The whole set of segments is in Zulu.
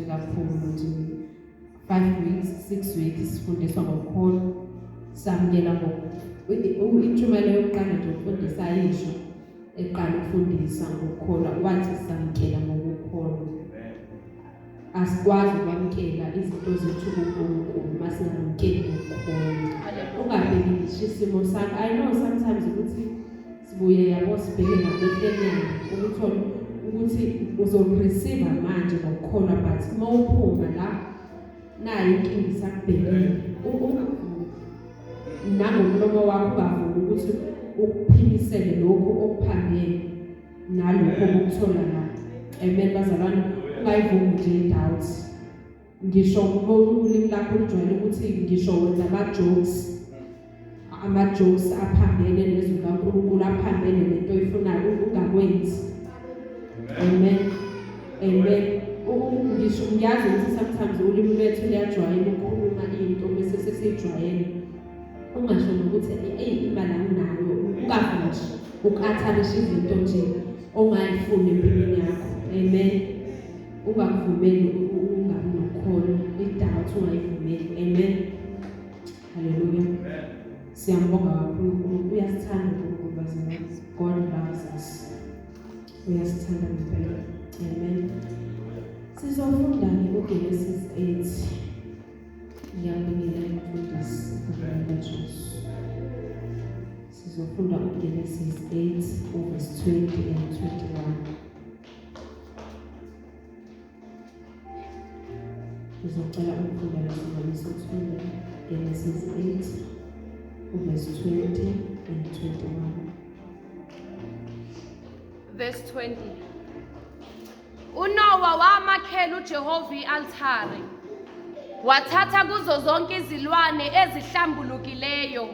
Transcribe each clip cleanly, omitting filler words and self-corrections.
kakhulu nje 5 weeks 6 weeks sifundiswa ngokukhona samukela intshumayelo yokuqala nje ukufundisa ayisho eqala ukufundisa ngokukhona wathi samukela ngokukholwa asikwazi ukwamukela izinto zethu kuNkulunkulu masingamukeli ngokukholwa ungabheki ngisho isimo sakho I know sometimes ukuthi sibuye yabo sibheke ngabehleleni ukuthi uzoreceive manje ngokukholwa but mawuphuma la nayo inkinga isakubhekile nangomlomo wakho ungavumi ukuthi ukuphimisele lokho okuphambene nalokho okuthola la amen bazalwane ungayivumi nje doubt ngisho ulimi lakho lijwayele ukuthi ngisho wenza ama-jokes aphambene nezwi kaNkulunkulu aphambene nento oyifunayo ungakwenzi amen ngisho ngiyazi ukuthi sometimes ulimi lwethu liyajwayela ukukhuluma into bese sesijwayele ungasho nokuthi imali anginayo ungafuna nje ukatharisha izinto nje ongayifuni empilweni yakho amen ungakuvumeli ungabi nokholo idoubt ungayivumeli amen haleluya siyambonga kakhulu uNkulunkulu uyasithanda uNkulunkulu bazalwane God loves us uyasithanda ngempela amen sizofunda uGenesis 8 ngiyabingelela umfundisi uNkulunkulu sizofunda uGenesis 8 verse 20 and 21 sizocela ukufunda lesizwe sifunda Genesis 8 verse 20 and 21 verse 20 uNowa wamakhela uJehova i-altare wathatha kuzo zonke izilwane ezihlambulukileyo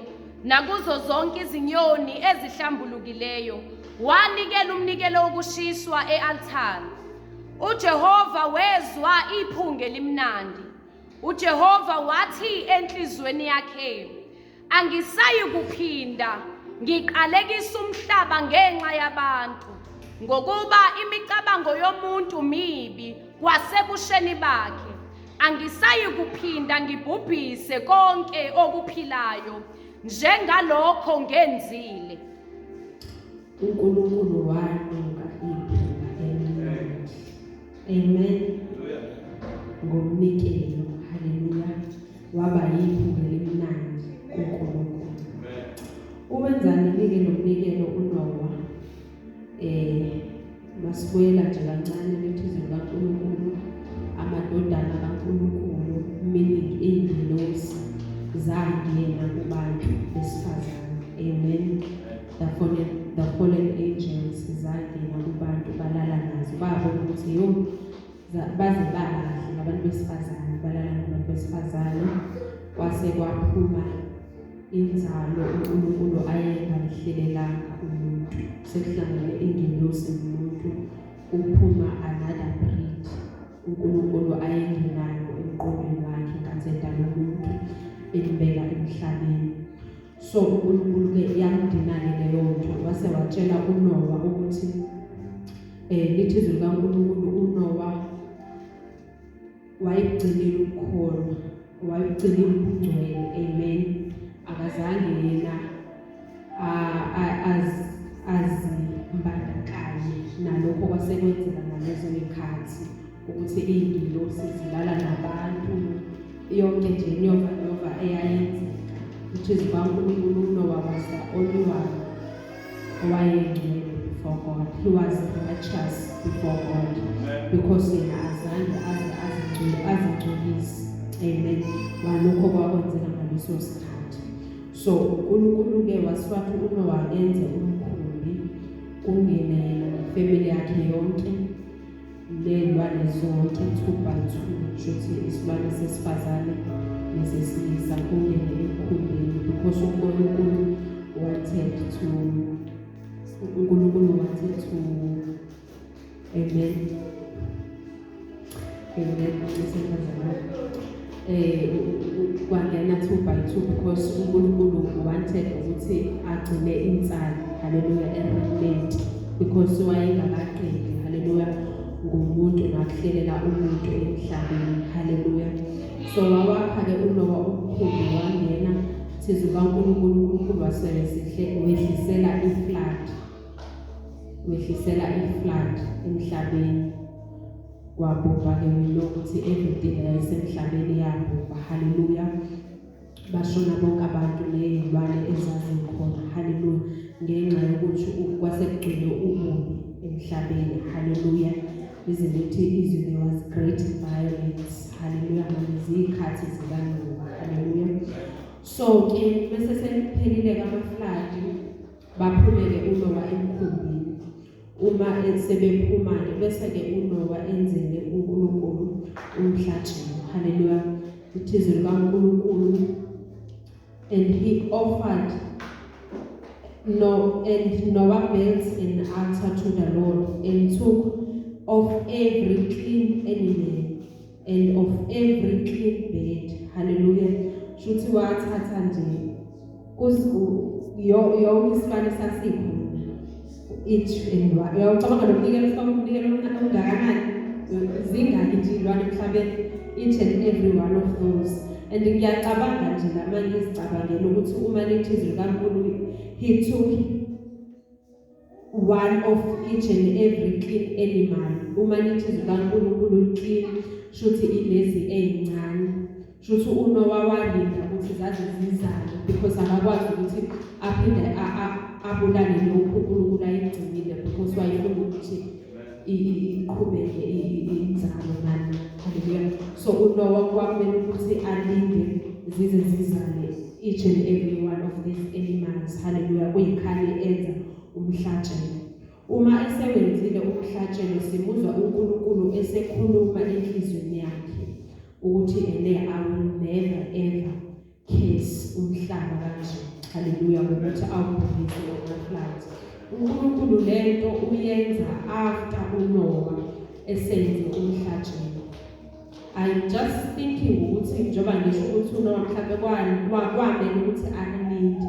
nakuzo zonke izinyoni ezihlambulukileyo wanikela umnikelo wokushiswa e-altare uJehova wezwa iphunga elimnandi uJehova wathi enhlizweni yakhe angisayi kuphinda ngiqalekisa umhlaba ngenxa yabantu ngokuba imicabango yomuntu mibi kwasebusheni bakhe angisayi kuphinda ngibhubhise konke okuphilayo njengalokho ngenzile uNkulunkulu wanuka iphunga elimnandi amen ngomnikelo haleluya waba yiphunga elimnandi kuNkulunkulu uwenzani nomnikelo uNowa masibuyela nje kancane lethizwe kaNkulunkulu amadodana kaNkulunkulu meaning iy'ngelosi zangena kubantu besifazane amen the fallen angels zangena kubantu balala nazo babona ukuthi baze babahle nabantu besifazane balala nabantu besifazane kwase kwaphuma inzalo uNkulunkulu ayengalihlelelanga umuntu sekuhlangene ingelosi nomuntu uphuma another breed uNkulunkulu ayengenayo emqondweni wakhe kaze edala umuntu elibeka emhlabeni so uNkulunkulu-ke yamdinana leyo nto wase watshela uNowa ukuthi lithizwe likaNkulunkulu uNowa wayigcinile ukukholwa wayigcinile ubungcwele amen akazange yena azimbandakanye nalokho kwasekwenzeka ngalezo ikhathi ukuthi iy'ngilosi zilala nabantu yonke nje nyova eyayenzeka lithizwe likaNkulunkulu uNowa was the only one owayengcwele before God he was righteous before God because yena azange azingcolise amen ngalokho kwakwenzeka ngaleso sikhathi so uNkulunkulu-ke wasiwathi uNowa enze umkhumbi kungene yena nefamily yakhe yonke nezilwane zonke 2 by 2 shuthi isilwane sesifazane nesesilisa kungene emkhumbini because uNkulunkulu wanted to amen kwangena 2 by 2 because uNkulunkulu wanted ukuthi agcine insalo haleluya remnant because wayengakaqedi haleluya ngumuntu nakuhlelela umuntu emhlabeni. Haleluya. So wawakha-ke uNowa umkhumbi wangena thizu kaNkulunkulu, uNkulunkulu wehlisela i-flood emhlabeni. Kwabhubha-ke ukuthi everything yayisemhlabeni yabhubha. Haleluya. Bashona bonke abantu ney'lwane ezazikhona. Haleluya. Ngenxa yokuthi kwasekugcwele ububi emhlabeni. Haleluya. Isn't it easy? There was great violence. Haleluya. Ngezikhathi zikaNowa. Haleluya. So-ke bese sekuphelile kamafladi baphumele uNowa emkhumbini. Uma sebephuma-ke bese-ke uNowa enzele uNkulunkulu umhlatshelo. Haleluya. Ithizo likaNkulunkulu. And he offered Noah built an altar to the Lord and took of every clean animal and of every clean bird. Hallelujah. Shuthi wathatha nje yonke isilwane sasikho each and one. Uyacabanga nomnikelo ungakanani? Zingaki nje izilwane emhlabeni? Each and every one of those. And ngiyacabanga nje lamanye izicabangelo ukuthi uma lethizwe likaNkulunkulu he took one of each and every clean animal. Uma lethizwe likaNkulunkulu clean shuthi ilezi ezincane. Shuthi uNowa walinda ukuthi zaze zizale because akakwazi ukuthi aphinde abulale lokhu uNkulunkulu ayigcinile because wayefuna ukuthi iqhubeke inzalo nani. Haleluya. So uNowa kwakumele ukuthi alinde zize zizale each and every one of these animals. Haleluya. Kuyikhali enza umhlatshelo. Uma esewenzile umhlatshelo simuzwa uNkulunkulu esekhuluma enhlizweni yakhe ukuthi I will never ever curse umhlaba kanje. Haleluya. Ukuthi awubhubhise ngomflathi. uNkulunkulu lento uyenza after uNowa esenze umhlatshelo. I'm just thinking ukuthi njoba ngisho ukuthi uNowa mhlawumbe kwamele ukuthi akulinde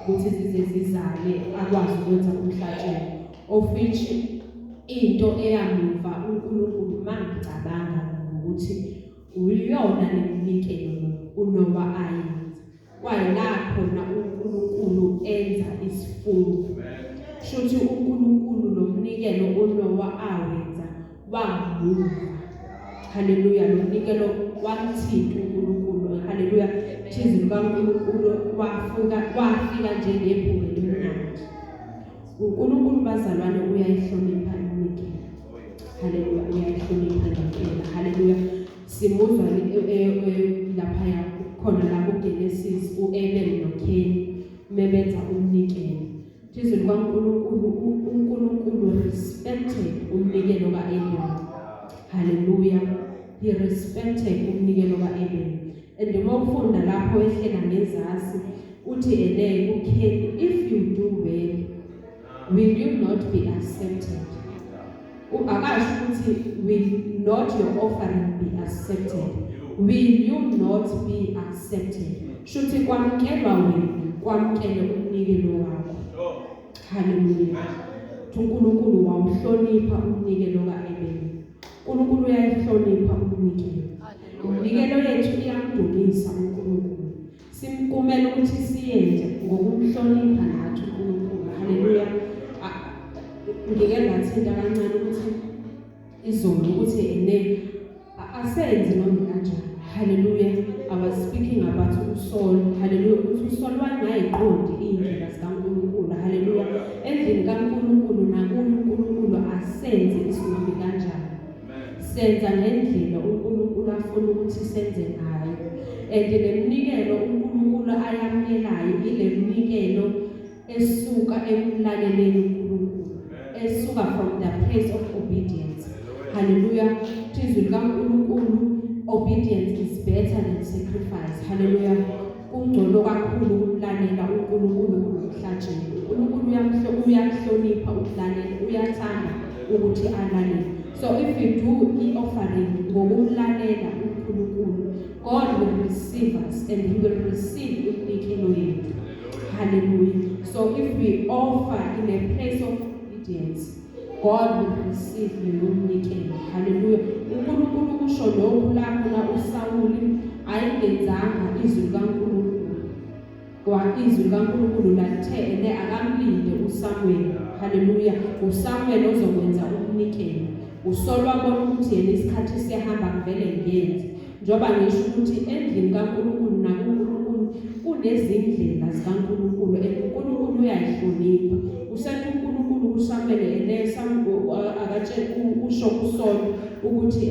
ukuthi zize zizale akwazi ukwenza umhlatshelo. Of which into eyamuva uNkulunkulu mangicabanga ukuthi uyona leminikelo uNowa ayenza. Kwayila khona uNkulunkulu enza isifungo. Shuthi uNkulunkulu lomnikelo uNowa awenza wamuva. Haleluya. Lomnikelo wamthinta uNkulunkulu. Haleluya. Thizo likaNkulunkulu wafika njengephunga elimnandi. uNkulunkulu bazalwane uyayihlonipha iminikelo. Haleluya. Uyayihlonipha ngempela. Haleluya. Simuzwa lapha khona lapho uGenesis uAbel noCain mebenza umnikelo. Thizo likaNkulunkulu uNkulunkulu respected umnikelo kaAbel. Hallelujah. He respected umnikelo kaAbel. And uma ufunda lapho ehlela ngezasi uthi uCain, if you do well, will you not be accepted? Akasho ukuthi will not your offering be accepted? Will you not be accepted? Shuthi kwamkelwa wena, kwamkele umnikelo wakho. Hallelujah. uNkulunkulu wawuhlonipha umnikelo kaAbel. uNkulunkulu uyayihlonipha umnikelo. Umnikelo yethu iyamdumisa uNkulunkulu. Simkumele ukuthi siyenze ngokumhlonipha nathi uNkulunkulu. Haleluya. Ngike ngathinta kancane ukuthi izolo ukuthi asenze noma kanjani. Haleluya. I was speaking about uSaul. Haleluya. Ukuthi uSaul wayengayiqondi indlela zikaNkulunkulu. Haleluya. Endlini kaNkulunkulu nakuNkulunkulu asenze isinqumo kanjani. Senza ngendlela uNkulunkulu afuna ukuthi senze ngayo. And leminikelo uNkulunkulu ayamelayo ileminikelo esuka emlaleleni uNkulunkulu. Esuka from the place of obedience. Hallelujah. Thizo likaNkulunkulu, obedience is better than sacrifice. Hallelujah. Kungcono kakhulu ukulalela uNkulunkulu kumhlatshelo. uNkulunkulu uyahlonipha ukulalela, uyathanda ukuthi alalele. So if you do i-offering ngokulalela uNkulunkulu, God will receive us and he will receive umnikelo yethu. Hallelujah. So if we offer in a place of obedience, God will receive the umnikelo. lokhu lapho uSawuli ayingenzanga izwi likaNkulunkulu. Izwi likaNkulunkulu lathele akamlinde uSamuel. Haleluya. uSamuel ozokwenza umnikelo. Usolwa bona ukuthi yena isikhathi siyahamba kuvele ngenze. Njoba ngisho ukuthi endlini kaNkulunkulu nakuNkulunkulu kunezindlela zikaNkulunkulu uNkulunkulu uyayihlonipha. Usethi uNkulunkulu kuSamuel akatshela usho kuSaul ukuthi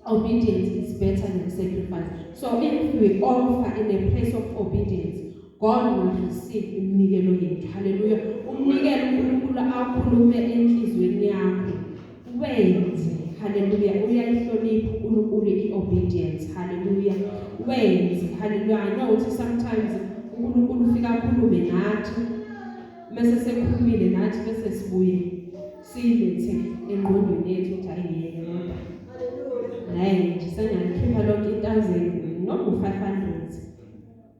obedience is better than sacrifice. So if we offer in a place of obedience, God will receive umnikelo yethu. Hallelujah. Umnikelo uNkulunkulu akhulume enhlizweni yakho. Wenze. Hallelujah. Uyayihlonipha uNkulunkulu i-obedience. Hallelujah. Wenze. Hallelujah. I know ukuthi sometimes uNkulunkulu ufika akhulume nathi. Mase sekhulumile nathi bese sibuye silethe engqondweni yethu ukuthi ayiyeke ngoba naye nje sengakhipha lonke 1000 noma 500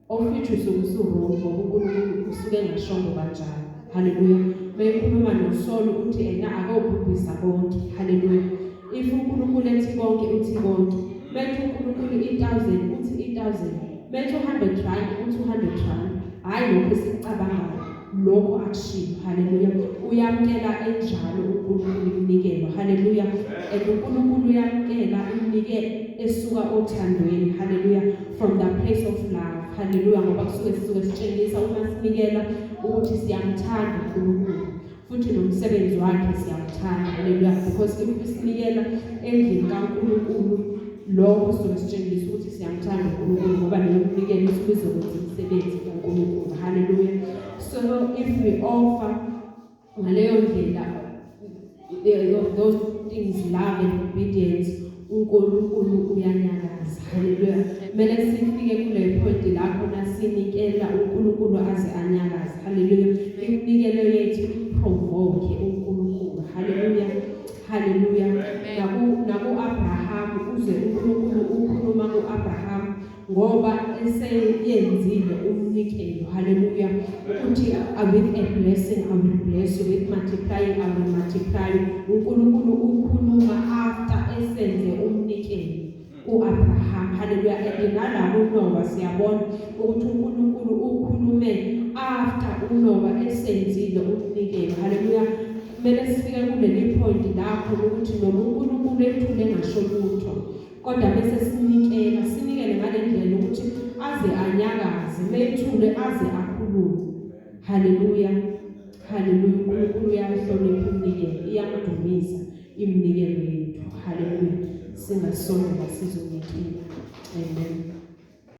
of which usukusurongo ngoba uNkulunkulu usuke ngashongo kanjalo. Hallelujah. Beyikhuluma noSolo uthi ena akawubhubhisa konke. Hallelujah. If uNkulunkulu ethi konke uthi konke. Bethu uNkulunkulu 1000 uthi 1000. Bethu 100 rand uthi 100 rand. Hayi lokho sikucabangayo. Lokho akushiyo. Hallelujah. Uyamkela enjalo uNkulunkulu iminikelo. Hallelujah. uNkulunkulu uyamkela iminikelo esuka othandweni. Hallelujah. From the place of love. Hallelujah. Ngoba kusuke sitshengisa uma sinikela ukuthi siyamthanda uNkulunkulu futhi nomsebenzi wakhe siyamthanda. Hallelujah. Because if sinikela endlini kaNkulunkulu lokho suke sitshengisa ukuthi siyamthanda uNkulunkulu ngoba leyo minikelo isuke izokwenza umsebenzi kaNkulunkulu. Hallelujah. So if we offer ngaleyo ndlela those things, love and obedience, uNkulunkulu uyanyakaza. Hallelujah. Mele sifike kule point lapho nasinikela uNkulunkulu aze anyakaze. Hallelujah. Iminikelo yethu provoke uNkulunkulu. Hallelujah. Hallelujah. Naku Abraham uze uNkulunkulu ukhuluma kuAbraham ngoba eseyenzile umnikelo. Hallelujah. Ukuthi with a blessing I will bless you, with multiplying I will multiply you. uNkulunkulu ukhuluma after esenze umnikelo kuAbraham. Hallelujah. And nalabo Noah siyabona ukuthi uNkulunkulu ukhulume after uNoah esenzile umnikelo. Hallelujah. Mele sifike kuleli point lapho ukuthi noma uNkulunkulu ethule ngasho lutho kodwa bese sinikele ngale ndlela ukuthi aze anyakaze, methule aze akhulume. Hallelujah. Hallelujah. uNkulunkulu uyayihlonipha umnikelo, iyamdumisa iminikelo yethu. Hallelujah. Singasondela sizonikela. Amen.